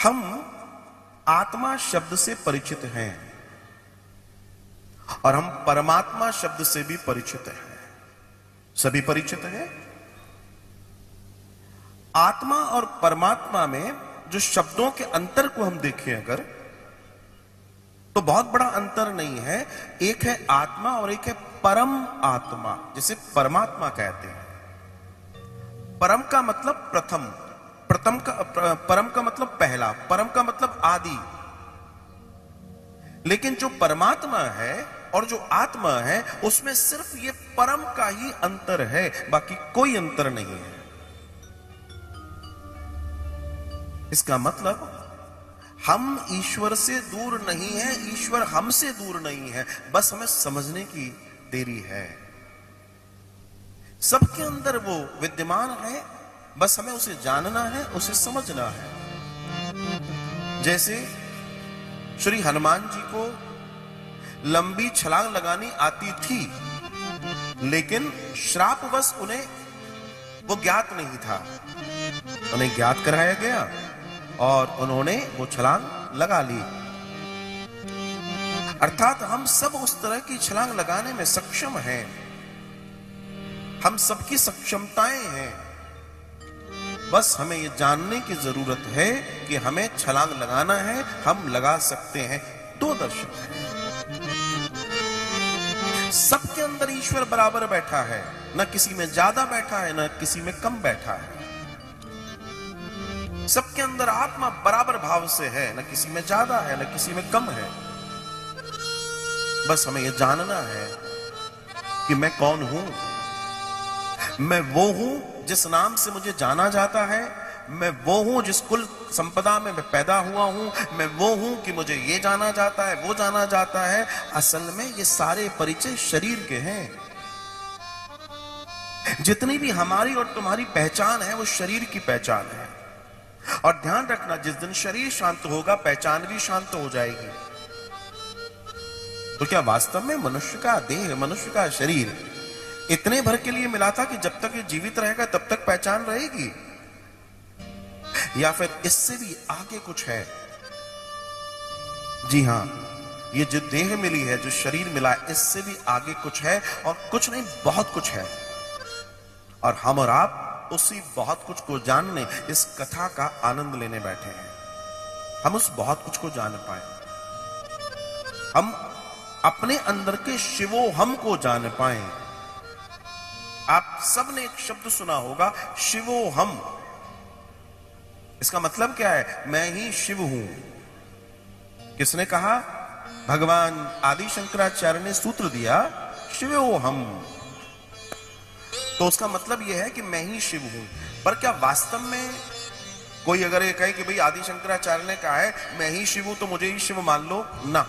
हम आत्मा शब्द से परिचित हैं और हम परमात्मा शब्द से भी परिचित हैं। सभी परिचित हैं। आत्मा और परमात्मा में जो शब्दों के अंतर को हम देखें अगर, तो बहुत बड़ा अंतर नहीं है। एक है आत्मा और एक है परम आत्मा, जिसे परमात्मा कहते हैं। परम का मतलब प्रथम, परम का मतलब पहला, परम का मतलब आदि। लेकिन जो परमात्मा है और जो आत्मा है, उसमें सिर्फ ये परम का ही अंतर है, बाकी कोई अंतर नहीं है। इसका मतलब हम ईश्वर से दूर नहीं है, ईश्वर हमसे दूर नहीं है, बस हमें समझने की देरी है। सबके अंदर वो विद्यमान है, बस हमें उसे जानना है, उसे समझना है। जैसे श्री हनुमान जी को लंबी छलांग लगानी आती थी, लेकिन श्रापवश उन्हें वो ज्ञात नहीं था। उन्हें ज्ञात कराया गया और उन्होंने वो छलांग लगा ली। अर्थात हम सब उस तरह की छलांग लगाने में सक्षम हैं। हम सबकी सक्षमताएं हैं, बस हमें ये जानने की जरूरत है कि हमें छलांग लगाना है, हम लगा सकते हैं। दो दर्शन है। सबके अंदर ईश्वर बराबर बैठा है, न किसी में ज्यादा बैठा है, न किसी में कम बैठा है। सबके अंदर आत्मा बराबर भाव से है, न किसी में ज्यादा है, न किसी में कम है। बस हमें यह जानना है कि मैं कौन हूं। मैं वो हूं जिस नाम से मुझे जाना जाता है, मैं वो हूं जिस कुल संपदा में मैं पैदा हुआ हूं, मैं वो हूं कि मुझे ये जाना जाता है, वो जाना जाता है। असल में ये सारे परिचय शरीर के हैं। जितनी भी हमारी और तुम्हारी पहचान है, वो शरीर की पहचान है। और ध्यान रखना, जिस दिन शरीर शांत होगा, पहचान भी शांत हो जाएगी। तो क्या वास्तव में मनुष्य का देह, मनुष्य का शरीर इतने भर के लिए मिला था कि जब तक ये जीवित रहेगा तब तक पहचान रहेगी, या फिर इससे भी आगे कुछ है? जी हां, ये जो देह मिली है, जो शरीर मिला है, इससे भी आगे कुछ है। और कुछ नहीं, बहुत कुछ है। और हम और आप उसी बहुत कुछ को जानने, इस कथा का आनंद लेने बैठे हैं। हम उस बहुत कुछ को जान पाए, हम अपने अंदर के शिवो हम को जान पाए। आप सबने एक शब्द सुना होगा, शिवो हम। इसका मतलब क्या है? मैं ही शिव हूं। किसने कहा? भगवान आदि शंकराचार्य ने सूत्र दिया, शिवो हम। तो उसका मतलब यह है कि मैं ही शिव हूं। पर क्या वास्तव में कोई अगर ये कहे कि भाई आदि शंकराचार्य ने कहा है मैं ही शिव हूं, तो मुझे ही शिव मान लो ना।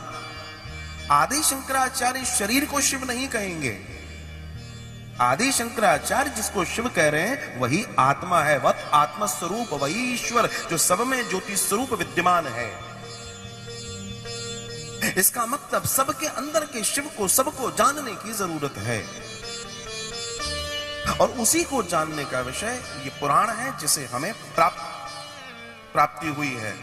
आदि शंकराचार्य शरीर को शिव नहीं कहेंगे। आदि शंकराचार्य जिसको शिव कह रहे हैं वही आत्मा है, वह आत्म स्वरूप, वही ईश्वर जो सब में ज्योति स्वरूप विद्यमान है। इसका मतलब सबके अंदर के शिव को सबको जानने की जरूरत है, और उसी को जानने का विषय ये पुराण है, जिसे हमें प्राप्ति हुई है।